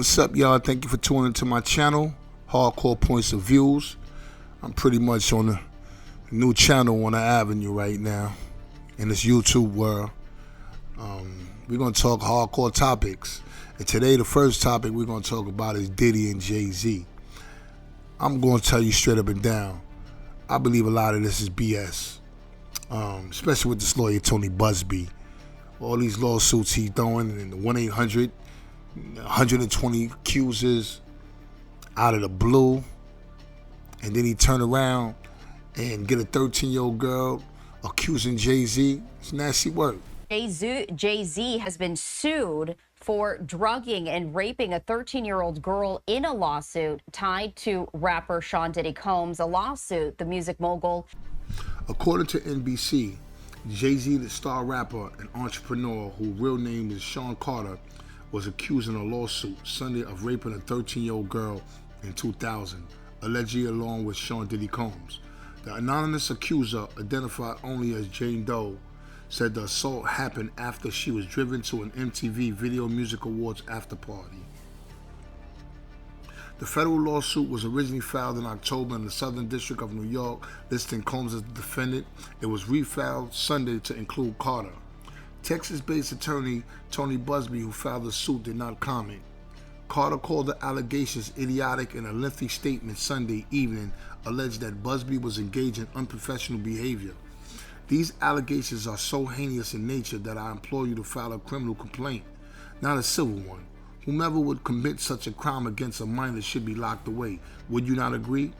What's up, y'all? Thank you for tuning into my channel, Hardcore Points of Views. I'm pretty much on the new channel on the avenue right now in this YouTube world. We're going to talk hardcore topics. And today, the first topic we're going to talk about is Diddy and Jay Z. I'm going to tell you straight up and down, I believe a lot of this is BS, especially with this lawyer, Tony Buzbee. All these lawsuits he's throwing, and the 1-800, 120 accusers out of the blue, and then he turn around and get a 13-year-old girl accusing Jay Z. It's nasty work. Jay Z has been sued for drugging and raping a 13-year-old girl in a lawsuit tied to rapper Sean Diddy Combs, a lawsuit the music mogul. According to NBC, Jay Z, the star rapper and entrepreneur, whose real name is Sean Carter, was accused in a lawsuit Sunday of raping a 13-year-old girl in 2000, allegedly along with Sean Diddy Combs. The anonymous accuser, identified only as Jane Doe, said the assault happened after she was driven to an MTV Video Music Awards after party. The federal lawsuit was originally filed in October in the Southern District of New York, listing Combs as the defendant. It was refiled Sunday to include Carter. Texas-based attorney Tony Buzbee, who filed the suit, did not comment. Carter called the allegations idiotic in a lengthy statement Sunday evening, alleged that Buzbee was engaged in unprofessional behavior. These allegations are so heinous in nature that I implore you to file a criminal complaint, not a civil one. Whomever would commit such a crime against a minor should be locked away. Would you not agree?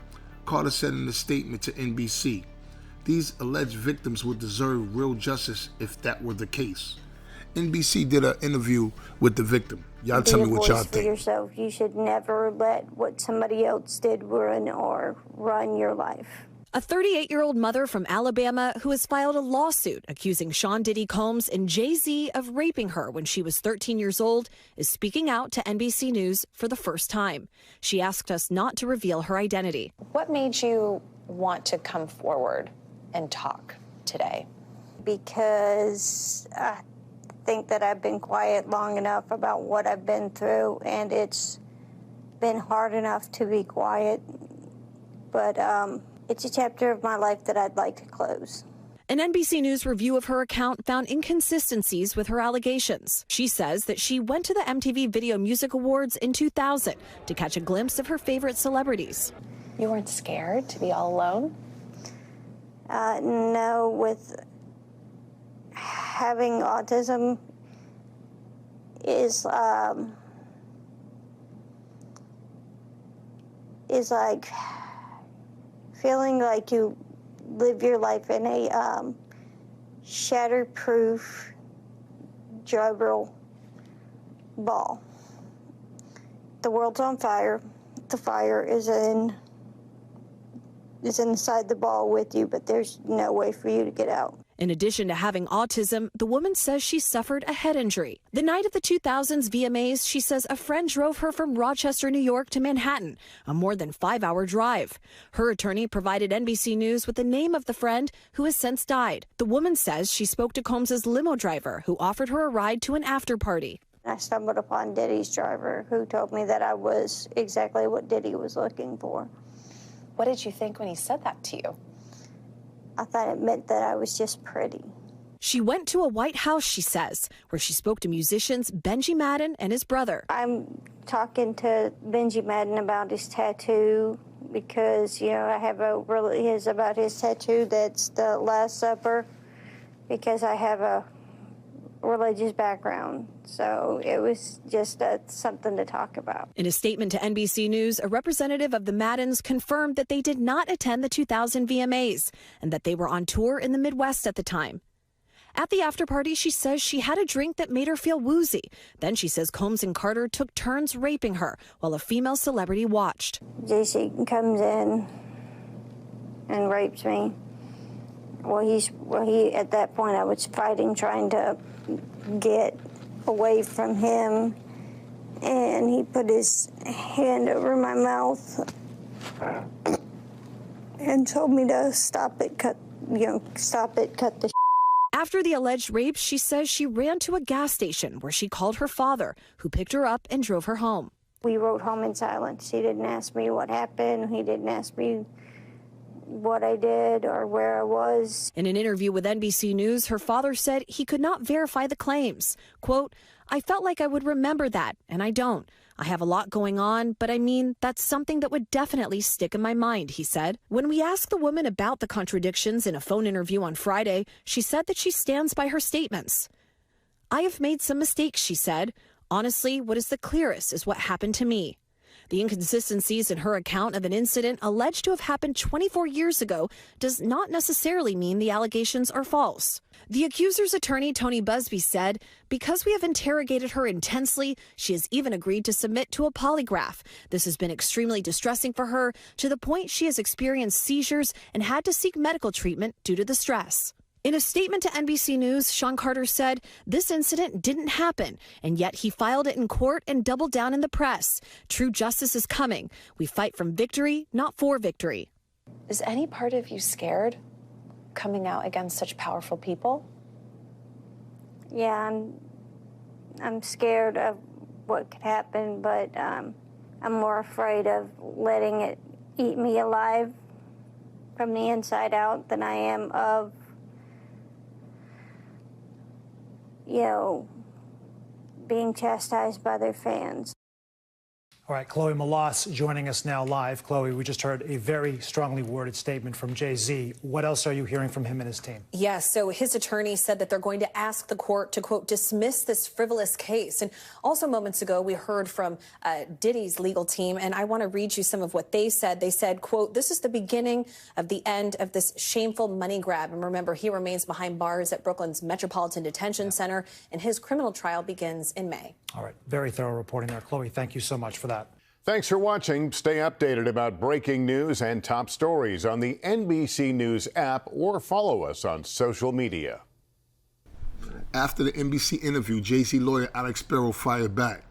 Carter said in a statement to NBC, these alleged victims would deserve real justice if that were the case. NBC did an interview with the victim. Y'all tell me what y'all think. For yourself. You should never let what somebody else did ruin or run your life. A 38-year-old mother from Alabama who has filed a lawsuit accusing Sean Diddy Combs and Jay Z of raping her when she was 13 years old is speaking out to NBC News for the first time. She asked us not to reveal her identity. What made you want to come forward and talk today? Because I think that I've been quiet long enough about what I've been through, and it's been hard enough to be quiet. But it's a chapter of my life that I'd like to close. An NBC News review of her account found inconsistencies with her allegations. She says that she went to the MTV Video Music Awards in 2000 to catch a glimpse of her favorite celebrities. You weren't scared to be all alone? No, with having autism is like feeling like you live your life in a shatterproof juggle ball. The world's on fire. The fire is inside the ball with you, but there's no way for you to get out. In addition to having autism, the woman says she suffered a head injury. The night of the 2000s VMAs, she says a friend drove her from Rochester, New York to Manhattan, a more than 5-hour drive. Her attorney provided NBC News with the name of the friend who has since died. The woman says she spoke to Combs' limo driver, who offered her a ride to an after party. I stumbled upon Diddy's driver, who told me that I was exactly what Diddy was looking for. What did you think when he said that to you? I thought it meant that I was just pretty. She went to a White House, she says, where she spoke to musicians Benji Madden and his brother. I'm talking to Benji Madden about his tattoo because, you know, I have about his tattoo that's the Last Supper, because I have a religious background. So it was just something to talk about. In a statement to NBC News, a representative of the Maddens confirmed that they did not attend the 2000 VMAs and that they were on tour in the Midwest at the time. At the after party, she says she had a drink that made her feel woozy. Then she says Combs and Carter took turns raping her while a female celebrity watched. JC comes in and rapes me. He at that point I was fighting, trying to get away from him, and he put his hand over my mouth and told me to stop it, cut the. After the alleged rape, she says she ran to a gas station where she called her father, who picked her up and drove her home. We rode home in silence. He didn't ask me what happened. He didn't ask me what I did or where I was. In an interview with NBC News, her father said he could not verify the claims. Quote, "I felt like I would remember that, and I don't. I have a lot going on, but I mean, that's something that would definitely stick in my mind," he said. When we asked the woman about the contradictions in a phone interview on Friday, she said that she stands by her statements. "I have made some mistakes," she said. "Honestly, what is the clearest is what happened to me." The inconsistencies in her account of an incident alleged to have happened 24 years ago does not necessarily mean the allegations are false. The accuser's attorney, Tony Buzbee, said, "Because we have interrogated her intensely, she has even agreed to submit to a polygraph. This has been extremely distressing for her, to the point she has experienced seizures and had to seek medical treatment due to the stress." In a statement to NBC News, Sean Carter said this incident didn't happen, and yet he filed it in court and doubled down in the press. "True justice is coming. We fight from victory, not for victory." Is any part of you scared coming out against such powerful people? Yeah, I'm scared of what could happen, but I'm more afraid of letting it eat me alive from the inside out than I am of, being chastised by their fans. All right, Chloe Malas joining us now live. Chloe, we just heard a very strongly worded statement from Jay Z. What else are you hearing from him and his team? Yes, so his attorney said that they're going to ask the court to, quote, dismiss this frivolous case. And also moments ago, we heard from Diddy's legal team, and I want to read you some of what they said. They said, quote, "This is the beginning of the end of this shameful money grab." And remember, he remains behind bars at Brooklyn's Metropolitan Detention Center, and his criminal trial begins in May. All right, very thorough reporting there. Chloe, thank you so much for that. Thanks for watching. Stay updated about breaking news and top stories on the NBC News app or follow us on social media. After the NBC interview, Jay Z lawyer Alex Sparrow fired back.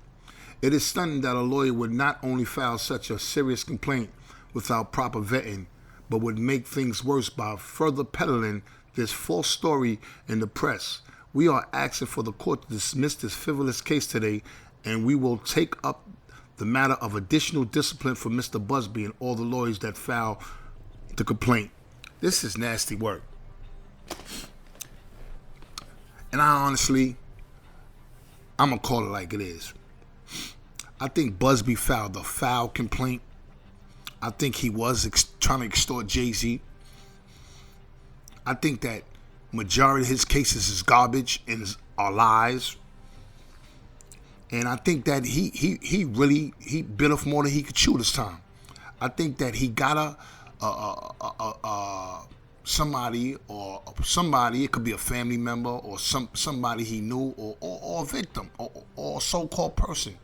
"It is stunning that a lawyer would not only file such a serious complaint without proper vetting, but would make things worse by further peddling this false story in the press. We are asking for the court to dismiss this frivolous case today, and we will take up the matter of additional discipline for Mr. Buzzbee and all the lawyers that filed the complaint." This is nasty work. And I'm going to call it like it is. I think Buzzbee filed a foul complaint. I think he was trying to extort Jay Z. I think that majority of his cases is garbage and are lies. And I think that he really bit off more than he could chew this time. I think that he got somebody, it could be a family member or somebody he knew or a victim or a so-called person.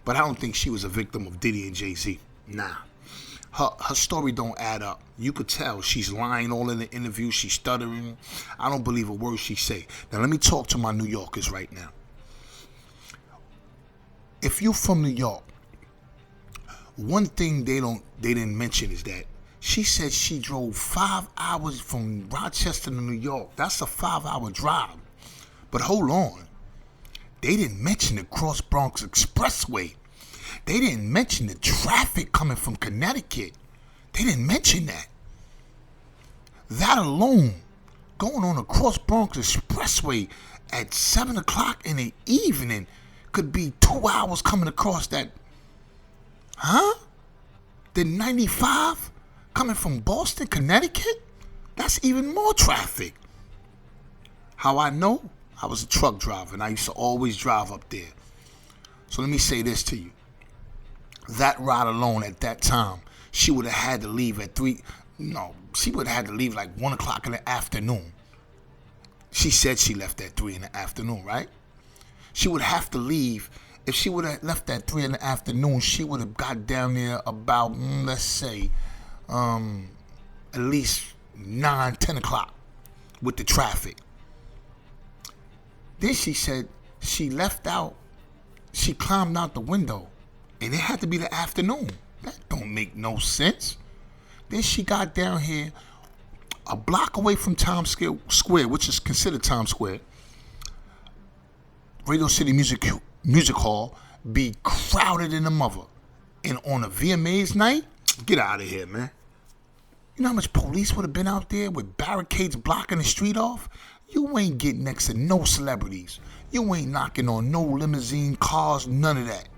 But I don't think she was a victim of Diddy and Jay Z. Nah. Her story don't add up. You could tell she's lying all in the interview. She's stuttering. I don't believe a word she say. Now let me talk to my New Yorkers right now. If you're from New York, one thing they didn't mention is that she said she drove 5 hours from Rochester to New York. That's a 5-hour drive. But hold on. They didn't mention the Cross Bronx Expressway. They didn't mention the traffic coming from Connecticut. They didn't mention that. That alone, going on the Cross Bronx Expressway at 7 o'clock in the evening could be 2 hours coming across that. Huh? The 95 coming from Boston, Connecticut? That's even more traffic. How I know? I was a truck driver and I used to always drive up there. So let me say this to you. That ride alone at that time, she would have had to leave at she would have had to leave like 1 o'clock in the afternoon. She said she left at 3 in the afternoon, right? She would have to leave. If she would have left at 3 in the afternoon, she would have got down there about, let's say, at least 9, 10 o'clock with the traffic. Then she said she left out, she climbed out the window, and it had to be the afternoon. That don't make no sense. Then she got down here a block away from Times Square, which is considered Times Square, Radio City Music Hall, be crowded in the mother. And on a VMAs night, get out of here, man. You know how much police would have been out there with barricades blocking the street off? You ain't getting next to no celebrities. You ain't knocking on no limousine cars, none of that.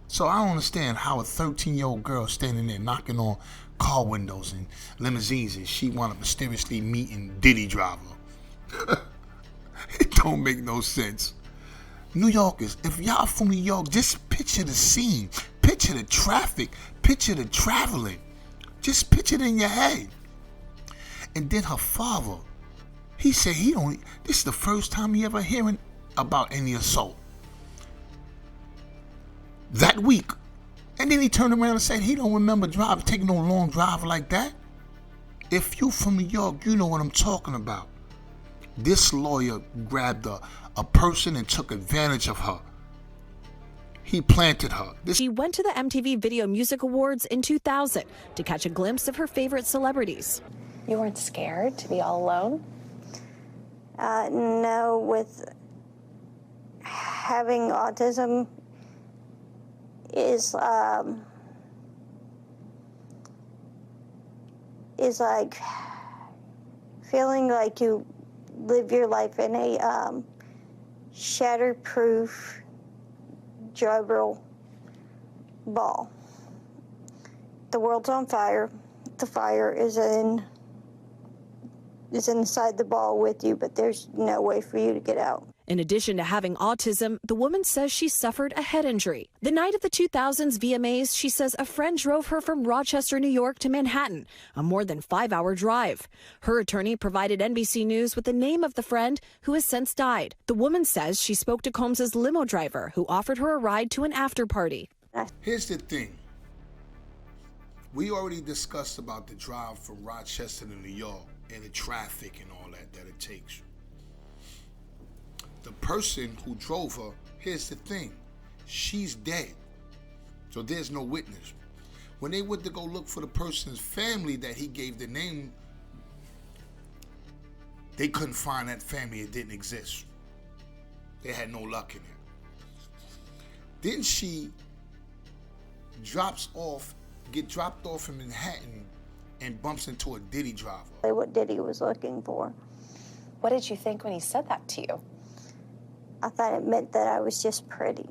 So I don't understand how a 13-year-old girl standing there knocking on car windows and limousines and she wound up mysteriously meeting Diddy driver. It don't make no sense. New Yorkers, if y'all from New York, just picture the scene, picture the traffic, picture the traveling. Just picture it in your head. And then her father, he said this is the first time he ever hearing about any assault. That week. And then he turned around and said he don't remember taking no long drive like that. If you from New York, you know what I'm talking about. This lawyer grabbed a person and took advantage of her. He planted her. She went to the MTV Video Music Awards in 2000 to catch a glimpse of her favorite celebrities. You weren't scared to be all alone? No, with having autism is like feeling like you live your life in a shatterproof drywall ball. The world's on fire. The fire is inside the ball with you, but there's no way for you to get out. In addition to having autism, the woman says she suffered a head injury. The night of the 2000s VMAs, she says a friend drove her from Rochester, New York to Manhattan, a more than 5-hour drive. Her attorney provided NBC News with the name of the friend who has since died. The woman says she spoke to Combs's limo driver who offered her a ride to an after party. Here's the thing. We already discussed about the drive from Rochester to New York and the traffic and all that it takes. The person who drove her, here's the thing, she's dead. So there's no witness. When they went to go look for the person's family that he gave the name, they couldn't find that family. It didn't exist. They had no luck in it. Then she get dropped off in Manhattan and bumps into a Diddy driver. What Diddy was looking for. What did you think when he said that to you? I thought it meant that I was just pretty.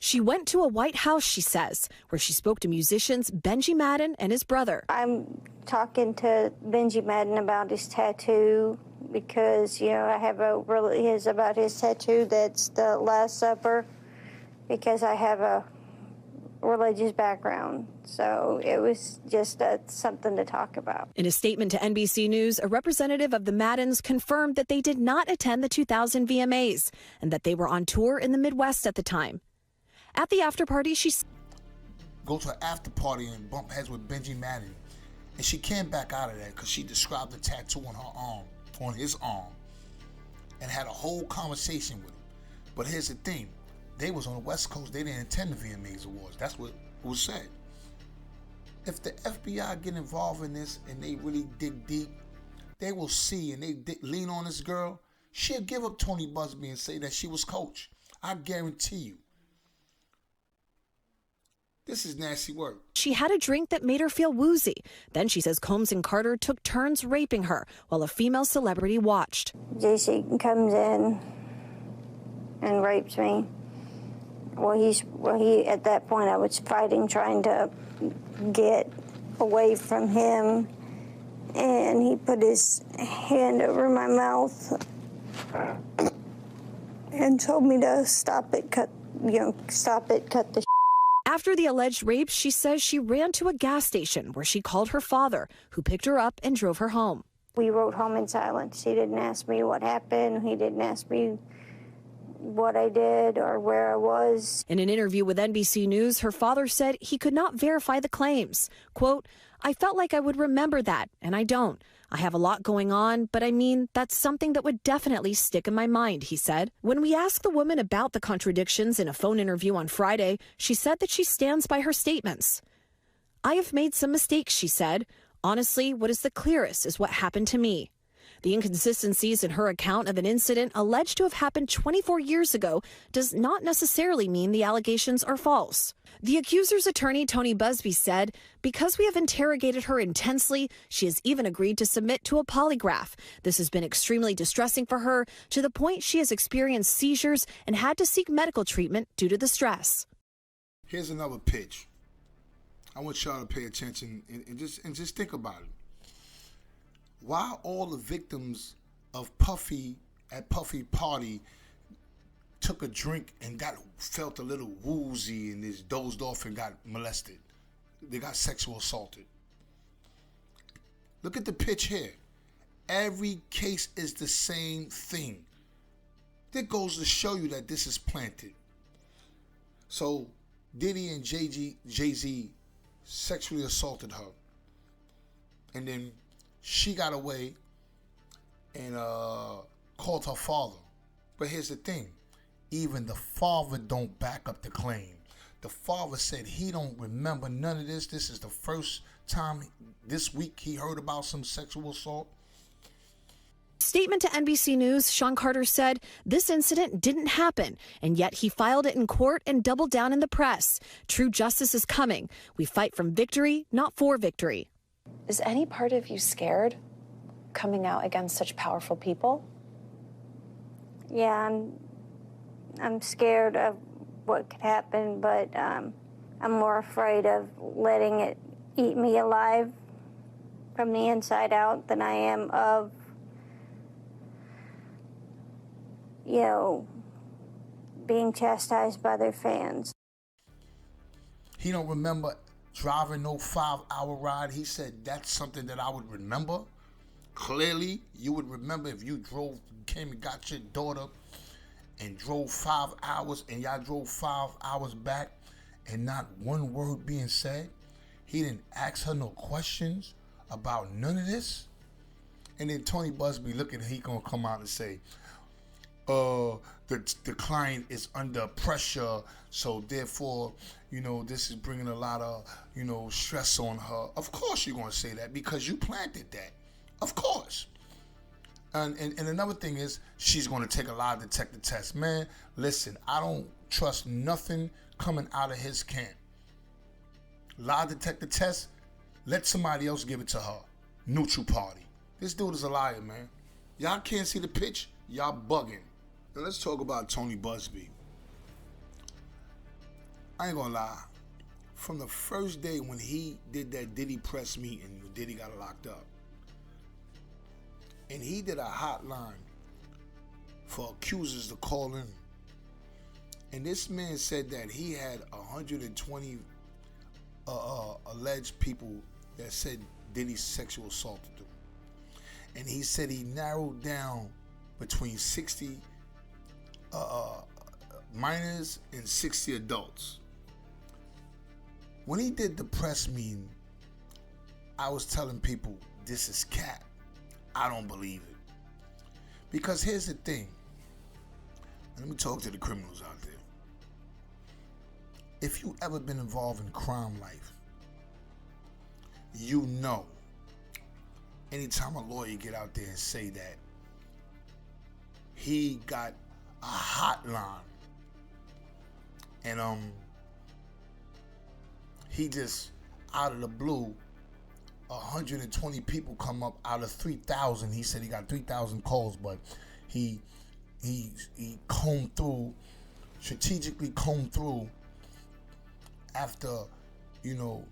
She went to a White House, she says, where she spoke to musicians Benji Madden and his brother. I'm talking to Benji Madden about his tattoo because, I have about his tattoo that's the Last Supper because I have a religious background. So it was just something to talk about. In a statement to NBC News, a representative of the Maddens confirmed that they did not attend the 2000 VMAs and that they were on tour in the Midwest at the time. At the after party, she go to an after party and bump heads with Benji Madden. And she came back out of that because she described the tattoo on her arm, on his arm, and had a whole conversation with him. But here's the thing. They was on the West Coast. They didn't attend the VMAs Awards. That's what was said. If the FBI get involved in this and they really dig deep, they will see and they lean on this girl. She'll give up Tony Buzbee and say that she was coach. I guarantee you. This is nasty work. She had a drink that made her feel woozy. Then she says Combs and Carter took turns raping her while a female celebrity watched. JC comes in and rapes me. He at that point I was fighting, trying to get away from him, and he put his hand over my mouth and told me to stop it, cut the. After the alleged rape, she says she ran to a gas station where she called her father, who picked her up and drove her home. We rode home in silence. He didn't ask me what happened. He didn't ask me what I did or where I was. In an interview with NBC News, her father said he could not verify the claims. Quote, I felt like I would remember that, and I don't. I have a lot going on, but I mean, that's something that would definitely stick in my mind, he said. When we asked the woman about the contradictions in a phone interview on Friday, she said that she stands by her statements. I have made some mistakes, she said. Honestly, what is the clearest is what happened to me. The inconsistencies in her account of an incident alleged to have happened 24 years ago does not necessarily mean the allegations are false. The accuser's attorney, Tony Buzbee, said, because we have interrogated her intensely, she has even agreed to submit to a polygraph. This has been extremely distressing for her, to the point she has experienced seizures and had to seek medical treatment due to the stress. Here's another pitch. I want y'all to pay attention and just think about it. Why all the victims of Puffy at Puffy party took a drink and felt a little woozy and just dozed off and got molested? They got sexual assaulted. Look at the pitch here. Every case is the same thing. That goes to show you that this is planted. So Diddy and Jay Z sexually assaulted her, and then she got away and called her father. But here's the thing, even the father don't back up the claim. The father said he don't remember none of this. This is the first time this week he heard about some sexual assault. Statement to NBC News, Sean Carter said this incident didn't happen, and yet he filed it in court and doubled down in the press. True justice is coming. We fight from victory, not for victory. Is any part of you scared coming out against such powerful people? Yeah, I'm scared of what could happen, but I'm more afraid of letting it eat me alive from the inside out than I am of, you know, being chastised by their fans. He don't remember driving no 5-hour ride. He said that's something that I would remember. Clearly, you would remember if you came and got your daughter and drove 5 hours and y'all drove 5 hours back and not one word being said. He didn't ask her no questions about none of this. And then Tony Buzzbee, look at him, he gonna come out and say, the client is under pressure, so therefore, you know, this is bringing a lot of, you know, stress on her. Of course you're going to say that because you planted that. Of course. And another thing is she's going to take a lie detector test. Man, listen, I don't trust nothing coming out of his camp. Lie detector test, let somebody else give it to her. Neutral party. This dude is a liar, man. Y'all can't see the pitch. Y'all bugging. Now let's talk about Tony Buzzbee. I ain't gonna lie. From the first day when he did that Diddy press meeting, when Diddy got locked up, and he did a hotline for accusers to call in, and this man said that he had 120 alleged people that said Diddy sexual assaulted them, and he said he narrowed down between 60 minors and 60 adults. When he did the press meeting, I was telling people, this is cap. I don't believe it. Because here's the thing. Let me talk to the criminals out there. If you ever been involved in crime life, you know, anytime a lawyer get out there and say that he got a hotline and he just out of the blue, 120 people come up out of 3,000. He said he got 3,000 calls, but he strategically combed through after, you know,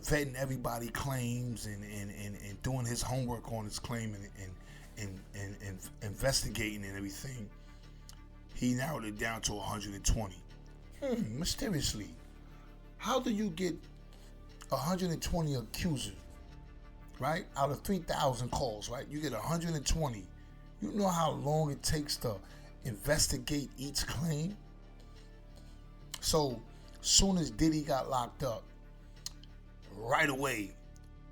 vetting everybody's claims and doing his homework on his claim and investigating and everything. He narrowed it down to 120. Mysteriously. How do you get 120 accusers, right? Out of 3,000 calls, right? You get 120. You know how long it takes to investigate each claim? So, soon as Diddy got locked up, right away,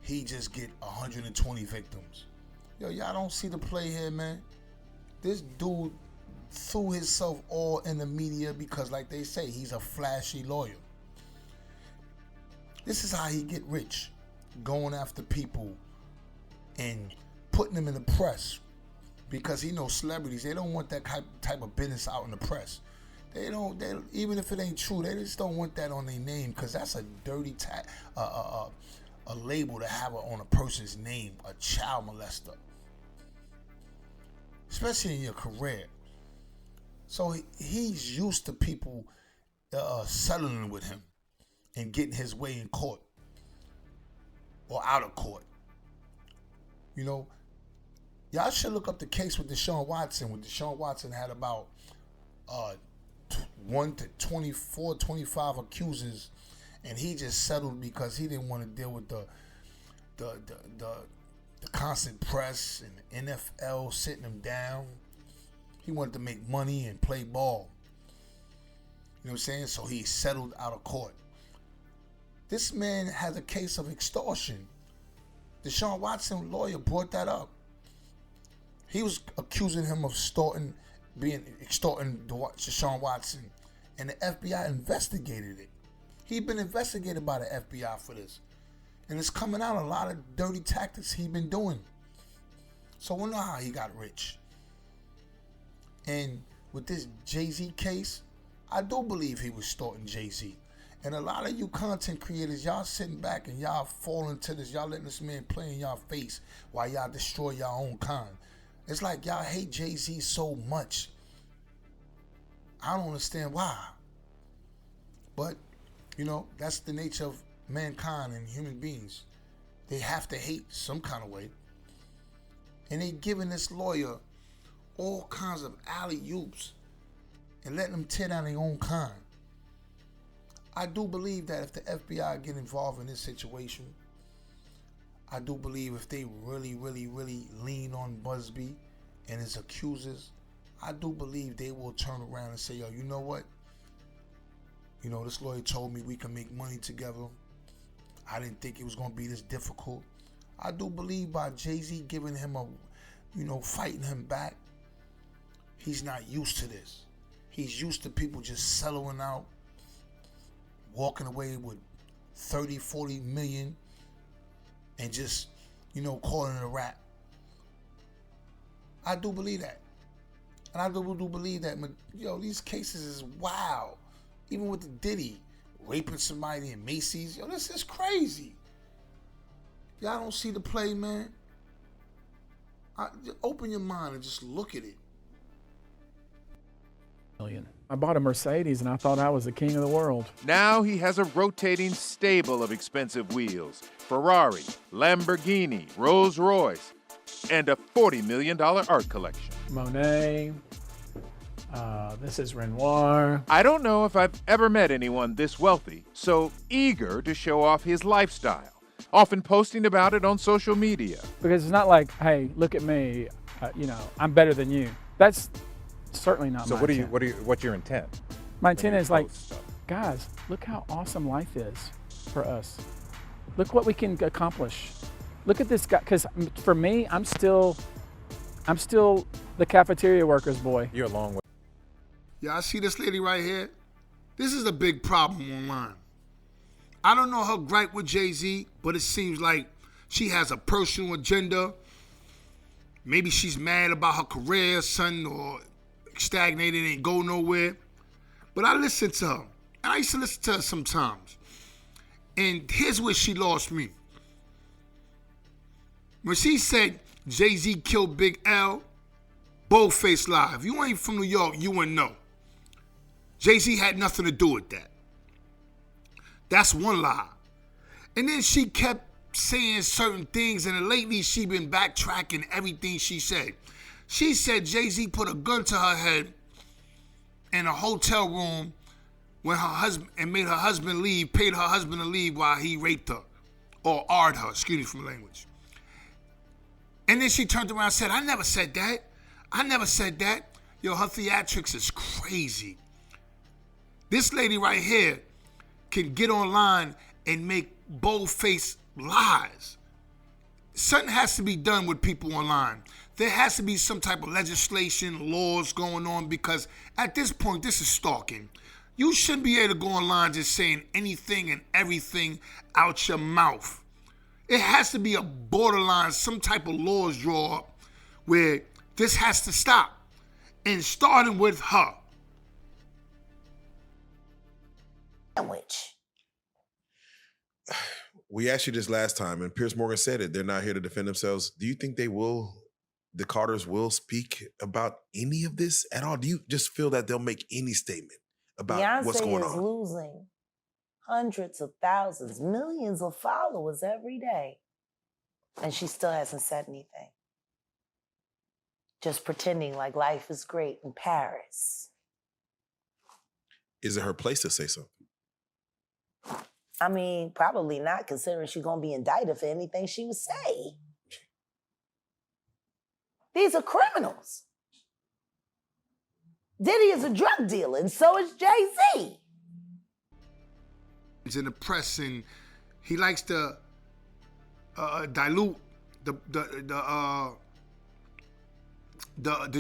he just get 120 victims. Yo, y'all don't see the play here, man. This dude threw himself all in the media because, like they say, he's a flashy lawyer. This is how he get rich, going after people and putting him in the press because he knows celebrities, they don't want that type of business out in the press. They don't, even if it ain't true, they just don't want that on their name because that's a dirty a label to have on a person's name, a child molester. Especially in your career. So he's used to people settling with him and getting his way in court or out of court. You know, y'all should look up the case with Deshaun Watson. When Deshaun Watson had about 1 to 24, 25 accusers, and he just settled because he didn't want to deal with the constant press and the NFL sitting him down. He wanted to make money and play ball. You know what I'm saying? So he settled out of court. This man has a case of extortion. Deshaun Watson lawyer brought that up. He was accusing him of extorting Deshaun Watson, and the FBI investigated it. He'd been investigated by the FBI for this. And it's coming out a lot of dirty tactics he's been doing. So we know how he got rich. And with this Jay Z case, I do believe he was extorting Jay Z. And a lot of you content creators, y'all sitting back and y'all falling into this. Y'all letting this man play in y'all face while y'all destroy y'all own kind. It's like y'all hate Jay Z so much. I don't understand why. But, you know, that's the nature of mankind and human beings. They have to hate some kind of way. And they giving this lawyer all kinds of alley-oops and letting them tear down their own kind. I do believe that if the FBI get involved in this situation, I do believe if they really, really, really lean on Buzbee and his accusers, I do believe they will turn around and say, yo, you know what? You know, this lawyer told me we can make money together. I didn't think it was going to be this difficult. I do believe by Jay Z giving him fighting him back, he's not used to this. He's used to people just settling out, walking away with 30, 40 million and just, calling it a wrap. I do believe that. And I do believe that, these cases is wild. Even with the Diddy, raping somebody in Macy's. This is crazy. Y'all don't see the play, man. Open your mind and just look at it. I bought a Mercedes and I thought I was the king of the world. Now he has a rotating stable of expensive wheels. Ferrari, Lamborghini, Rolls-Royce, and a $40 million art collection. Monet, this is Renoir. I don't know if I've ever met anyone this wealthy, so eager to show off his lifestyle, often posting about it on social media. Because it's not like, hey, look at me, I'm better than you. That's certainly not my intent. What's your intent? My intent is like, guys, look how awesome life is for us. Look what we can accomplish. Look at this guy, because for me, I'm still the cafeteria worker's boy. You're a long way. Y'all see this lady right here? This is a big problem online. I don't know her gripe with Jay Z, but it seems like she has a personal agenda. Maybe she's mad about her career, son, or stagnated, ain't go nowhere. But I listen to her, and I used to listen to her sometimes. And here's where she lost me. When she said Jay Z killed Big L, bold-faced lie. If you ain't from New York, you wouldn't know. Jay Z had nothing to do with that. That's one lie. And then she kept saying certain things, and lately she been backtracking everything she said. She said Jay Z put a gun to her head in a hotel room when her husband, and made her husband leave, paid her husband to leave while he raped her, or R''d her, excuse me for the language. And then she turned around and said, I never said that. I never said that. Yo, her theatrics is crazy. This lady right here can get online and make bold-faced lies. Something has to be done with people online. There has to be some type of legislation, laws going on, because at this point, this is stalking. You shouldn't be able to go online just saying anything and everything out your mouth. It has to be a borderline, some type of laws draw up where this has to stop. And starting with her. Sandwich. We asked you this last time, and Piers Morgan said it. They're not here to defend themselves. Do you think the Carters will speak about any of this at all? Do you just feel that they'll make any statement about what's going on? Beyonce is losing hundreds of thousands, millions of followers every day. And she still hasn't said anything. Just pretending like life is great in Paris. Is it her place to say something? I mean, probably not, considering she's going to be indicted for anything she would say. These are criminals. Diddy is a drug dealer, and so is Jay Z. He's in the press, and he likes to dilute the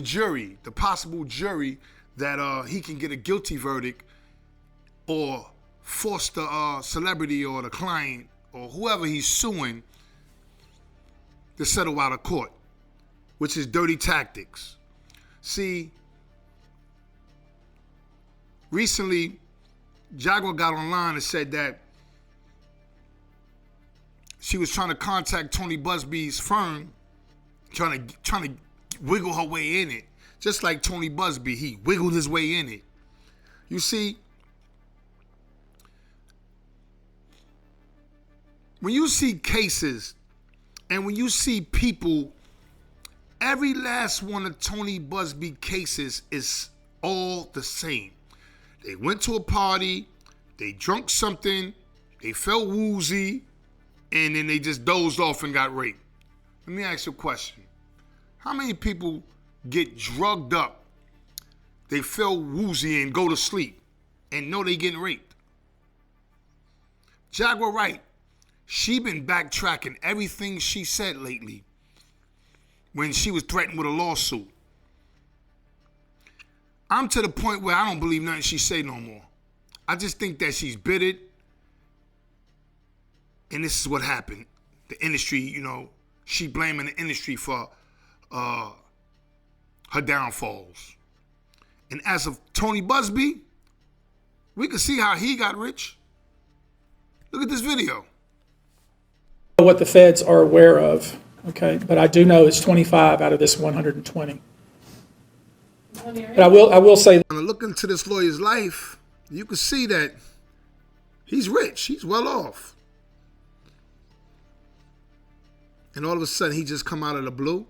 jury, the possible jury that he can get a guilty verdict or force the celebrity or the client or whoever he's suing to settle out of court, which is dirty tactics. See, recently, Jaguar got online and said that she was trying to contact Tony Buzbee's firm, trying to wiggle her way in it. Just like Tony Buzbee, he wiggled his way in it. You see, when you see cases and when you see people, every last one of Tony Buzbee cases is all the same. They went to a party, they drunk something, they felt woozy, and then they just dozed off and got raped. Let me ask you a question. How many people get drugged up, they feel woozy and go to sleep and know they getting raped? Jaguar Wright, she been backtracking everything she said lately when she was threatened with a lawsuit. I'm to the point where I don't believe nothing she say no more. I just think that she's bittered, and this is what happened. The industry, she blaming the industry for her downfalls. And as of Tony Buzzbee, we can see how he got rich. Look at this video. What the feds are aware of, okay? But I do know it's 25 out of this 120. But I will say, when I look into this lawyer's life, you can see that he's rich, he's well off. And all of a sudden, he just come out of the blue.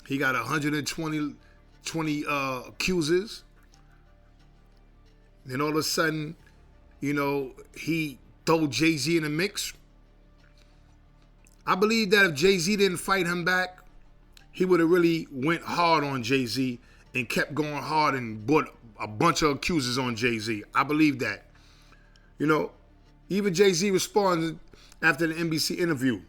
He got 120 accusers. Then all of a sudden, he throw Jay Z in the mix. I believe that if Jay Z didn't fight him back, he would have really went hard on Jay Z and kept going hard and brought a bunch of accusers on Jay Z. I believe that. Even Jay Z responded after the NBC interview,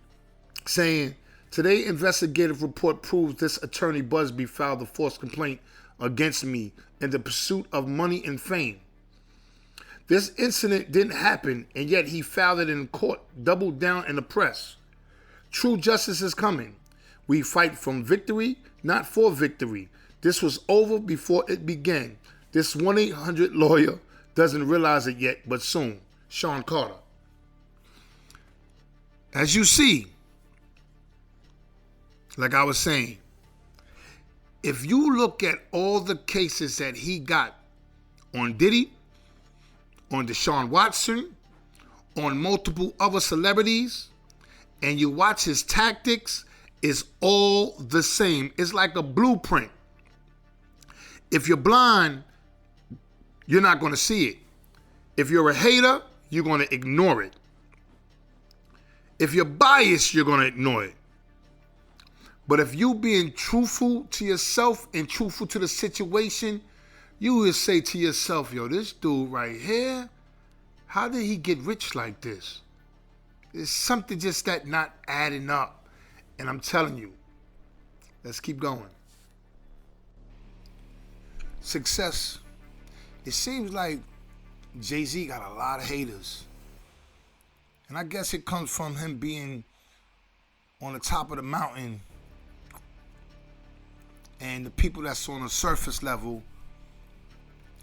saying, "Today, investigative report proves this attorney Buzzbee filed a false complaint against me in the pursuit of money and fame. This incident didn't happen, and yet he filed it in court, doubled down in the press. True justice is coming. We fight from victory, not for victory. This was over before it began. This 1-800 lawyer doesn't realize it yet, but soon." Sean Carter. As you see, like I was saying, if you look at all the cases that he got on Diddy, on Deshaun Watson, on multiple other celebrities, and you watch his tactics, it's all the same. It's like a blueprint. If you're blind, you're not going to see it. If you're a hater, you're going to ignore it. If you're biased, you're going to ignore it. But if you being truthful to yourself and truthful to the situation, you will say to yourself, yo, this dude right here, how did he get rich like this? There's something just that not adding up. And I'm telling you, let's keep going. Success. It seems like Jay Z got a lot of haters. And I guess it comes from him being on the top of the mountain and the people that's on the surface level,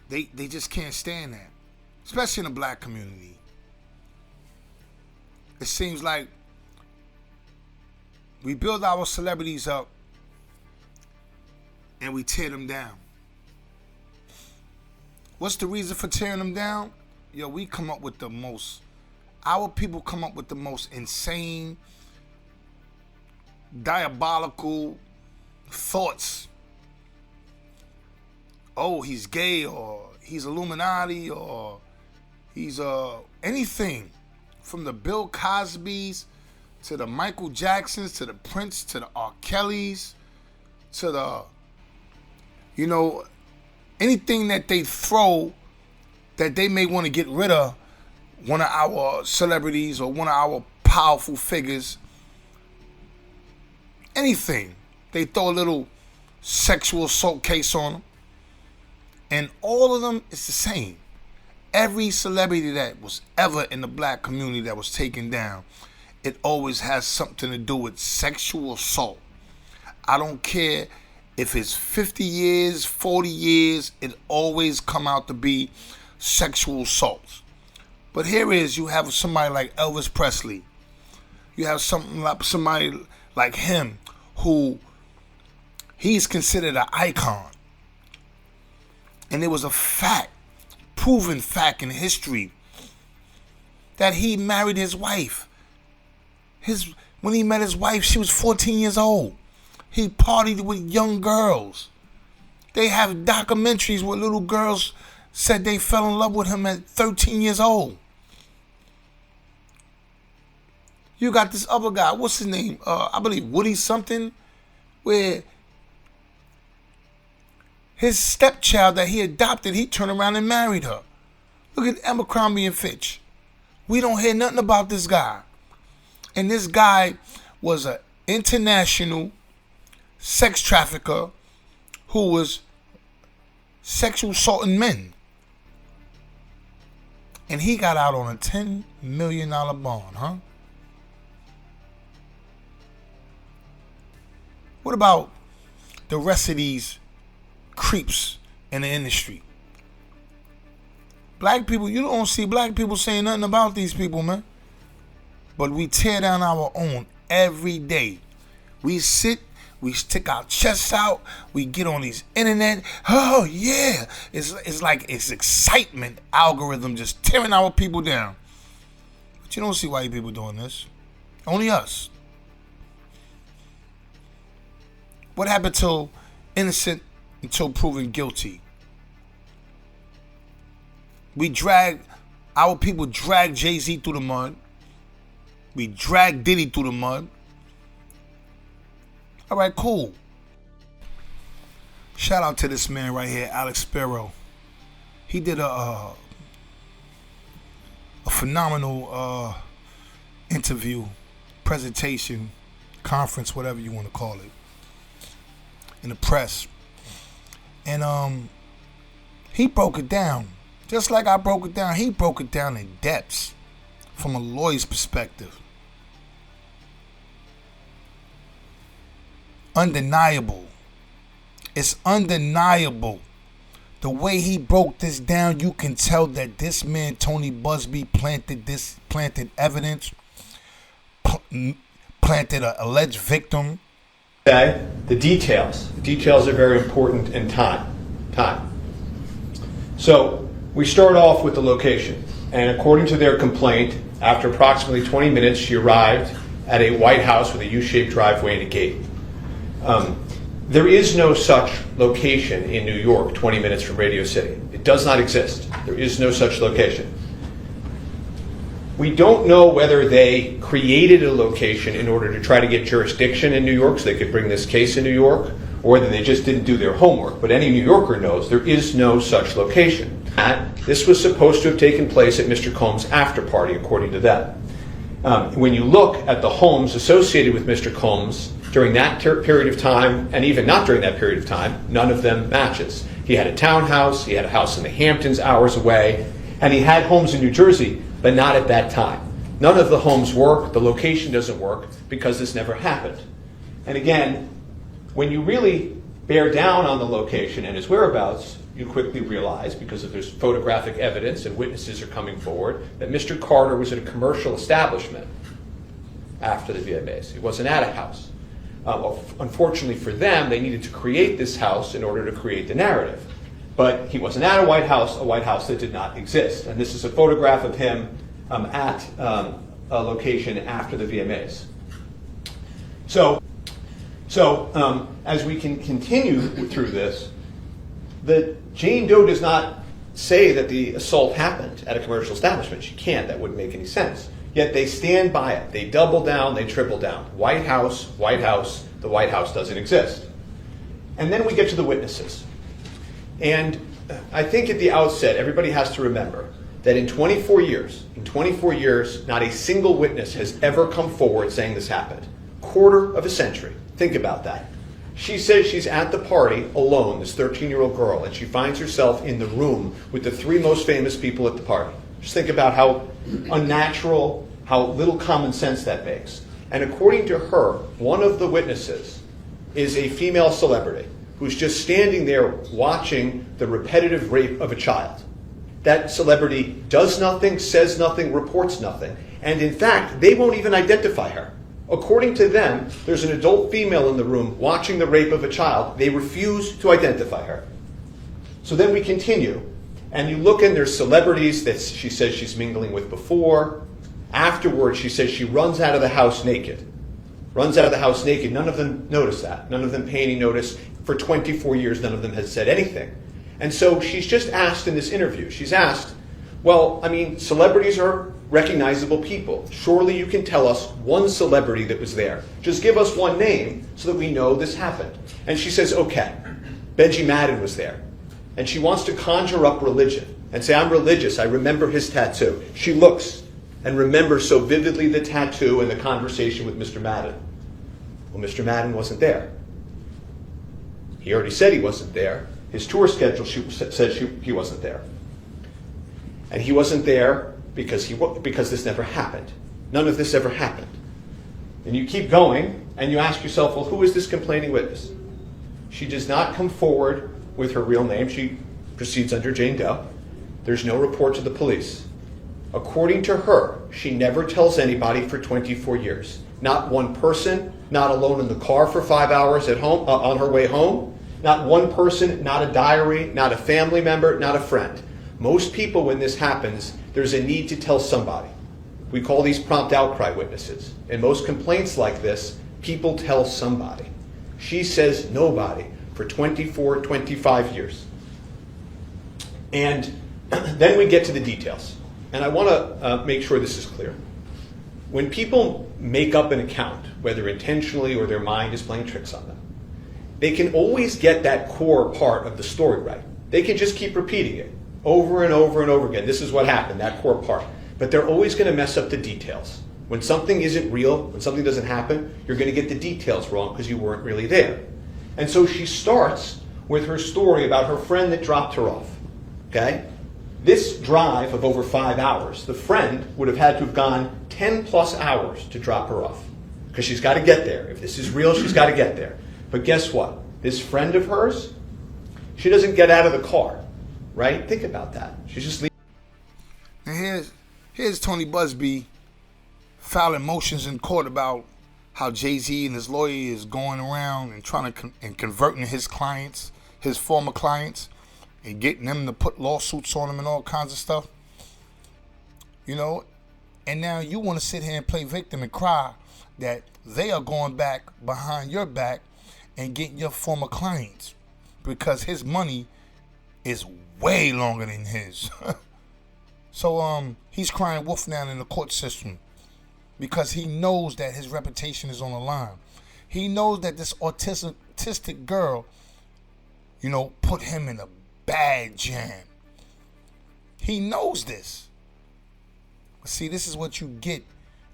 they just can't stand that, especially in the black community. It seems like we build our celebrities up and we tear them down. What's the reason for tearing them down? Yo, we come up with the most, our people come up with the most insane, diabolical thoughts. Oh, he's gay, or he's Illuminati, or he's anything. From the Bill Cosbys to the Michael Jacksons to the Prince to the R. Kellys to the, anything that they throw that they may want to get rid of one of our celebrities or one of our powerful figures. Anything. They throw a little sexual assault case on them. And all of them is the same. Every celebrity that was ever in the black community that was taken down, it always has something to do with sexual assault. I don't care if it's 50 years, 40 years, it always come out to be sexual assaults. But here is, you have somebody like Elvis Presley. You have somebody like him who he's considered an icon. And it was a fact, proven fact in history, that he married his wife. When he met his wife, she was 14 years old. He partied with young girls. They have documentaries where little girls said they fell in love with him at 13 years old. You got this other guy, what's his name? I believe Woody something, where his stepchild that he adopted, he turned around and married her. Look at Abercrombie and Fitch. We don't hear nothing about this guy. And this guy was an international sex trafficker who was sexual assaulting men. And he got out on a $10 million bond, huh? What about the rest of these creeps in the industry? Black people, you don't see black people saying nothing about these people, man. But we tear down our own every day. We sit, we stick our chests out, we get on these internet. Oh yeah, it's like it's excitement algorithm just tearing our people down. But you don't see white people doing this. Only us. What happened to innocent until proven guilty? Our people drag Jay Z through the mud. We drag Diddy through the mud. All right, cool. Shout out to this man right here, Alex Sparrow. He did a phenomenal interview, presentation, conference, whatever you want to call it, in the press. And he broke it down. Just like I broke it down, he broke it down in depths from a lawyer's perspective. Undeniable. It's undeniable. The way he broke this down, you can tell that this man, Tony Buzbee, planted evidence, planted an alleged victim. Okay, the details. The details are very important in time. So we start off with the location. And according to their complaint, after approximately 20 minutes, she arrived at a white house with a U-shaped driveway and a gate. There is no such location in New York, 20 minutes from Radio City. It does not exist. There is no such location. We don't know whether they created a location in order to try to get jurisdiction in New York so they could bring this case in New York, or whether they just didn't do their homework. But any New Yorker knows there is no such location. This was supposed to have taken place at Mr. Combs' after party, according to them. When you look at the homes associated with Mr. Combs during that period of time, and even not during that period of time, none of them matches. He had a townhouse, he had a house in the Hamptons hours away, and he had homes in New Jersey, but not at that time. None of the homes work. The location doesn't work because this never happened. And again, when you really bear down on the location and his whereabouts, you quickly realize, because if there's photographic evidence and witnesses are coming forward, that Mr. Carter was at a commercial establishment after the VMAs. He wasn't at a house. Unfortunately for them, they needed to create this house in order to create the narrative. But he wasn't at a White House that did not exist. And this is a photograph of him at a location after the VMAs. So as we can continue through this, Jane Doe does not say that the assault happened at a commercial establishment. She can't. That wouldn't make any sense. Yet they stand by it. They double down. They triple down. White House, White House. The White House doesn't exist. And then we get to the witnesses. And I think at the outset, everybody has to remember that in 24 years, not a single witness has ever come forward saying this happened. Quarter of a century. Think about that. She says she's at the party alone, this 13-year-old girl, and she finds herself in the room with the three most famous people at the party. Just think about how unnatural, how little common sense that makes. And according to her, one of the witnesses is a female celebrity who's just standing there watching the repetitive rape of a child. That celebrity does nothing, says nothing, reports nothing. And in fact, they won't even identify her. According to them, there's an adult female in the room watching the rape of a child. They refuse to identify her. So then we continue, and you look and there's celebrities that she says she's mingling with before. Afterwards, she says she runs out of the house naked. Runs out of the house naked. None of them notice that. None of them pay any notice. For 24 years, none of them has said anything. And so she's just asked in this interview, she's asked, well, I mean, celebrities are recognizable people. Surely you can tell us one celebrity that was there. Just give us one name so that we know this happened. And she says, okay, Benji Madden was there. And she wants to conjure up religion and say, I'm religious, I remember his tattoo. She looks and remembers so vividly the tattoo and the conversation with Mr. Madden. Well, Mr. Madden wasn't there. He already said he wasn't there. His tour schedule said he wasn't there. And he wasn't there because this never happened. None of this ever happened. And you keep going, and you ask yourself, well, who is this complaining witness? She does not come forward with her real name. She proceeds under Jane Doe. There's no report to the police. According to her, she never tells anybody for 24 years. Not one person, not alone in the car for 5 hours at home, on her way home. Not one person, not a diary, not a family member, not a friend. Most people, when this happens, there's a need to tell somebody. We call these prompt outcry witnesses. In most complaints like this, people tell somebody. She says nobody for 24, 25 years. And then we get to the details. And I want to make sure this is clear. When people make up an account, whether intentionally or their mind is playing tricks on them, they can always get that core part of the story right. They can just keep repeating it over and over and over again. This is what happened, that core part. But they're always going to mess up the details. When something isn't real, when something doesn't happen, you're going to get the details wrong because you weren't really there. And so she starts with her story about her friend that dropped her off. Okay? This drive of over 5 hours, the friend would have had to have gone 10 plus hours to drop her off. Because she's got to get there. If this is real, she's got to get there. But guess what? This friend of hers, she doesn't get out of the car. Right? Think about that. She's just leaving. And here's Tony Buzbee filing motions in court about how Jay Z and his lawyer is going around and trying to and converting his clients, his former clients, and getting them to put lawsuits on him and all kinds of stuff. You know, and now you want to sit here and play victim and cry that they are going back behind your back and getting your former clients because his money is way longer than his. So he's crying wolf now in the court system because he knows that his reputation is on the line. He knows that this autistic girl, you know, put him in a bad jam. He knows this. But see, this is what you get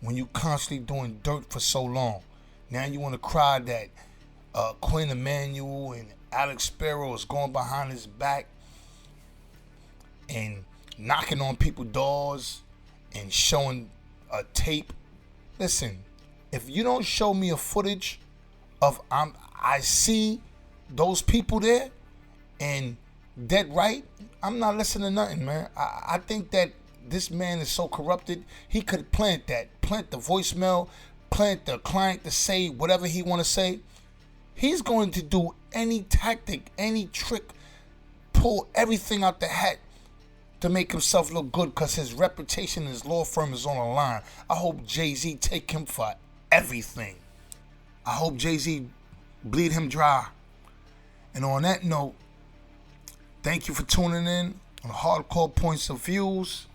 when you constantly doing dirt for so long. Now you want to cry that Quinn Emanuel and Alex Sparrow is going behind his back and knocking on people's doors and showing a tape. Listen, if you don't show me a footage of I see those people there and dead right, I'm not listening to nothing, man. I think that this man is so corrupted, he could plant the voicemail, plant the client to say whatever he want to say. He's going to do any tactic, any trick, pull everything out the hat to make himself look good because his reputation in his law firm is on the line. I hope Jay Z take him for everything. I hope Jay Z bleed him dry. And on that note, thank you for tuning in on Hardcore Points of Views.